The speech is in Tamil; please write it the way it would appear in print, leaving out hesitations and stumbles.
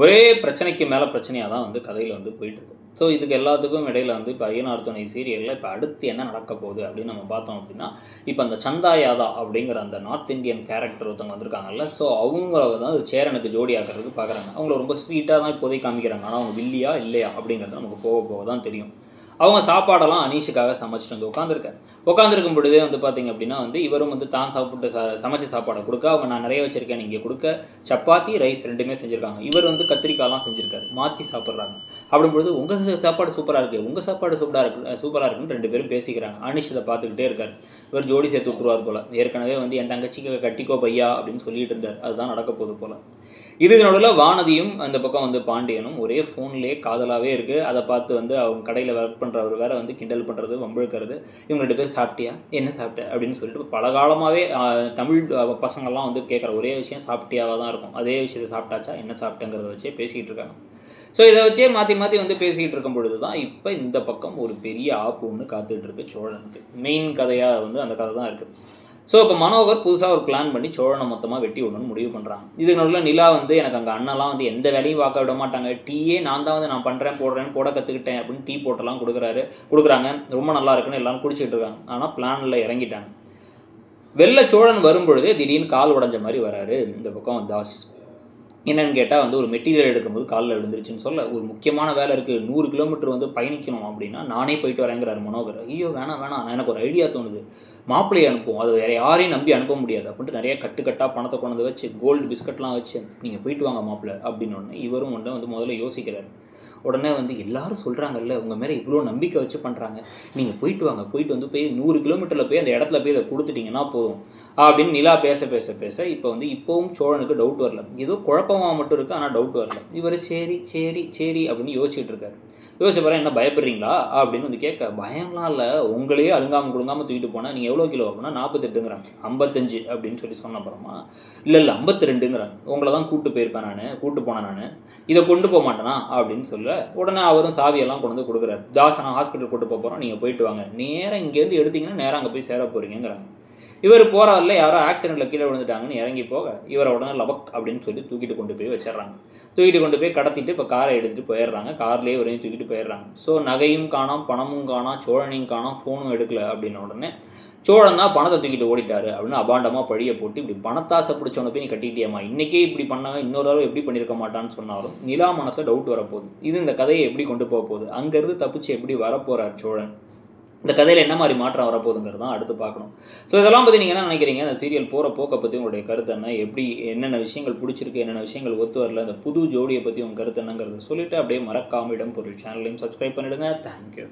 ஒரே பிரச்சனைக்கு மேலே பிரச்சனையாக தான் வந்து கதையில் வந்து போயிட்டுருக்கு. ஸோ இதுக்கு எல்லாத்துக்கும் இடையில வந்து இப்போ ஐயனார் துணை சீரியலில் இப்போ அடுத்து என்ன நடக்க போகுது அப்படின்னு நம்ம பார்த்தோம் அப்படின்னா, இப்போ அந்த சந்தா யாதா அப்படிங்கிற அந்த நார்த் இந்தியன் கேரக்டர் ஒருத்தவங்க வந்திருக்காங்கல்ல, ஸோ அவங்க வந்து சேரனுக்கு ஜோடி ஆக்கிறதுக்கு பார்க்குறாங்க. அவங்கள ரொம்ப ஸ்வீட்டாக தான் இப்போதைக்கு காமிக்கிறாங்க. ஆனால் அவங்க வில்லியா இல்லையா அப்படிங்கிறது நமக்கு போக போக தான் தெரியும். அவங்க சாப்பாடெல்லாம் அனீஷுக்காக சமைச்சிட்டு வந்து உட்காந்துருக்கும் பொழுதே வந்து பார்த்திங்க அப்படின்னா வந்து இவரும் வந்து தான் சாப்பிட்டு சமைச்ச சாப்பாடை கொடுக்க, அவங்க நான் நிறைய வச்சுருக்கேன் நீங்கள் கொடுக்க, சப்பாத்தி ரைஸ் ரெண்டுமே செஞ்சுருக்காங்க. இவர் வந்து கத்திரிக்காய்லாம் செஞ்சுருக்காரு, மாற்றி சாப்பிட்றாங்க. அப்படின்பொழுது உங்கள் சாப்பாடு சூப்பராக இருக்குது, உங்கள் சாப்பாடு சூப்பராக இருக்குன்னு 2 பேரும் பேசிக்கிறாங்க. அனீஷ் இதை பார்த்துக்கிட்டே இருக்கார். இவர் ஜோடி சேர்த்து விட்டுருவார் போல். ஏற்கனவே வந்து என் தங்கச்சிக்கு கட்டிக்கோ பையா அப்படின்னு சொல்லிட்டு இருந்தார். அதுதான் நடக்க போகுது போல். இதுக்கு நடுவில் வானதியும் அந்த பக்கம் வந்து பாண்டியனும் ஒரே ஃபோன்லேயே காதலாகவே இருக்குது. அதை பார்த்து வந்து அவங்க கடையில் ஒர்க் பண்ணுறவர் வேறு வந்து கிண்டல் பண்ணுறது, வம்பிழுக்கிறது. இவங்க 2 பேர் சாப்பிட்டியா, என்ன சாப்பிட்ட அப்படின்னு சொல்லிட்டு பல காலமாகவே தமிழ் பசங்கள்லாம் வந்து கேட்குற ஒரே விஷயம் சாப்பிட்டியாவாக தான் இருக்கும். அதே விஷயத்தை சாப்பிட்டாச்சா, என்ன சாப்பிட்டேங்கிறத வச்சே பேசிக்கிட்டு இருக்காங்க. ஸோ இதை வச்சே மாற்றி வந்து பேசிக்கிட்டு இருக்கும் பொழுது தான் இப்போ இந்த பக்கம் ஒரு பெரிய ஆப்பு ஒன்று காத்துக்கிட்டு இருக்கு சோழனுக்கு. மெயின் கதையாக வந்து அந்த கதை தான் இருக்குது. ஸோ இப்போ மனோகர் புதுசாக ஒரு பிளான் பண்ணி சோழனை மொத்தமாக வெட்டி விடணும்னு முடிவு பண்ணுறாங்க. இதுக்கு நடுவில் நிலா வந்து எனக்கு அங்கே அண்ணெல்லாம் வந்து எந்த வேலையும் பார்க்க விட மாட்டாங்க, டீயே நான் தான் வந்து நான் பண்ணுறேன் போட கற்றுக்கிட்டேன் அப்படின்னு டீ போட்டெல்லாம் கொடுக்குறாங்க. ரொம்ப நல்லா இருக்குன்னு எல்லாரும் குடிச்சிட்டு இருக்காங்க. ஆனால் பிளானில் இறங்கிட்டாங்க. வெள்ளை சோழன் வரும்பொழுதே திடீர்னு கால் உடஞ்ச மாதிரி வராரு இந்த பக்கம் தாஸ். என்னென்னு கேட்டால் வந்து ஒரு மெட்டீரியல் எடுக்கும்போது காலில் விழுந்துருச்சுன்னு சொல்ல, ஒரு முக்கியமான வேலை இருக்குது, 100 கிலோமீட்டர் வந்து பயணிக்கணும் அப்படின்னா நானே போயிட்டு வரேங்கிறார் மனோகர். ஐயோ வேணாம், எனக்கு ஒரு ஐடியா தோணுது, மாப்பிள்ளையை அனுப்புவோம், அது வேறு யாரையும் நம்பி அனுப்ப முடியாது அப்படின்ட்டு நிறைய கட்டாக பணத்தை கொண்டு வந்து வச்சு கோல்டு பிஸ்கட்லாம் வச்சு நீங்கள் போயிட்டு வாங்க மாப்பிள்ளை அப்படின்னு இவரும் வந்து முதல்ல யோசிக்கிறார். உடனே வந்து எல்லாரும் சொல்கிறாங்கல்ல, உங்கள் மேலே இவ்வளோ நம்பிக்கை வச்சு பண்ணுறாங்க, நீங்கள் போயிட்டு வாங்க, போயிட்டு வந்து போய் 100 கிலோமீட்டரில் போய் அந்த இடத்துல போய் இதை கொடுத்துட்டிங்கன்னா போதும் அப்படின்னு நிலா பேச இப்போ வந்து இப்போவும் சோழனுக்கு டவுட் வரல. ஏதோ குழப்பமாக மட்டும் இருக்குது, ஆனால் டவுட் வரல. இவர் சரி அப்படின்னு யோசிச்சுட்டு இருக்காரு. யோசிச்சு பாரு, என்ன பயப்படுறீங்களா அப்படின்னு வந்து கேட்க, பயம்லாம் இல்லை, உங்களையே அழுங்காமல் கொடுங்காமல் தூக்கிட்டு போனால் நீங்கள் எவ்வளோ கிலோ அப்படின்னா 48ங்கிறான், 55 அப்படின்னு சொல்லி சொன்ன அப்புறமா இல்லை 52ங்கிறான், உங்களை தான் கூப்பிட்டு போனேன் நான், இதை கொண்டு போக மாட்டேனா அப்படின்னு சொல்ல, உடனே அவரும் சாவியெல்லாம் கொண்டு வந்து கொடுக்குறாரு. தாசனை ஹாஸ்பிட்டல் கூட்டு போகிறோம், நீங்கள் போயிட்டு வாங்க, நேராக இங்கேருந்து எடுத்திங்கன்னா நேராக அங்கே போய் சேர போகிறீங்கிறாங்க. இவர் போகிறவரில் யாரோ ஆக்சிடெண்ட்டில் கீழே விழுந்துட்டாங்கன்னு இறங்கி போக, இவரை உடனே லபக் அப்படின்னு சொல்லி தூக்கிட்டு கொண்டு போய் வச்சிடறாங்க. தூக்கிட்டு கொண்டு போய் கடத்திட்டு இப்போ காரை எடுத்துகிட்டு போயிடுறாங்க. கார்லேயே வரையும் தூக்கிட்டு போயிடுறாங்க. ஸோ நகையும் காணோம், பணமும் காணோம், சோழனையும் காணோம், ஃபோனும் எடுக்கல அப்படின்ன உடனே சோழன் தான் பணத்தை தூக்கிட்டு ஓடிட்டாரு அப்படின்னு அபாண்டமாக பழியை போட்டு, இப்படி பணத்தாசை பிடிச்சவனை போய் நீ கட்டிட்டியம்மா, இன்றைக்கே இப்படி பண்ணவன் இன்னொரு தடவை எப்படி பண்ணியிருக்க மாட்டான்னு சொன்னாலும் நிலா மனசில் டவுட் வரப்போகுது. இது இந்த கதையை எப்படி கொண்டு போக போகுது, அங்கேருந்து தப்பிச்சு எப்படி வரப்போகிறார் சோழன், இந்த கதையில் என்ன மாதிரி மாற்றம் வரப்போகுதுங்கிறது தான் அடுத்து பார்க்கணும். ஸோ இதெல்லாம் பற்றி நீங்கள் என்ன நினைக்கிறீங்க, அந்த சீரியல் போகிற போக்கை பற்றி உங்களுடைய கருத்து என்ன, எப்படி என்னென்ன விஷயங்கள் பிடிச்சிருக்கு, என்னென்ன விஷயங்கள் ஒத்து வரல, இந்த புது ஜோடியை பற்றி உங்கள் கருத்து என்னங்கிறத சொல்லிவிட்டு அப்படியே மறக்காம இடம் பொருள் சேனலையும் சப்ஸ்கிரைப் பண்ணிவிடுங்க. தேங்க்யூ.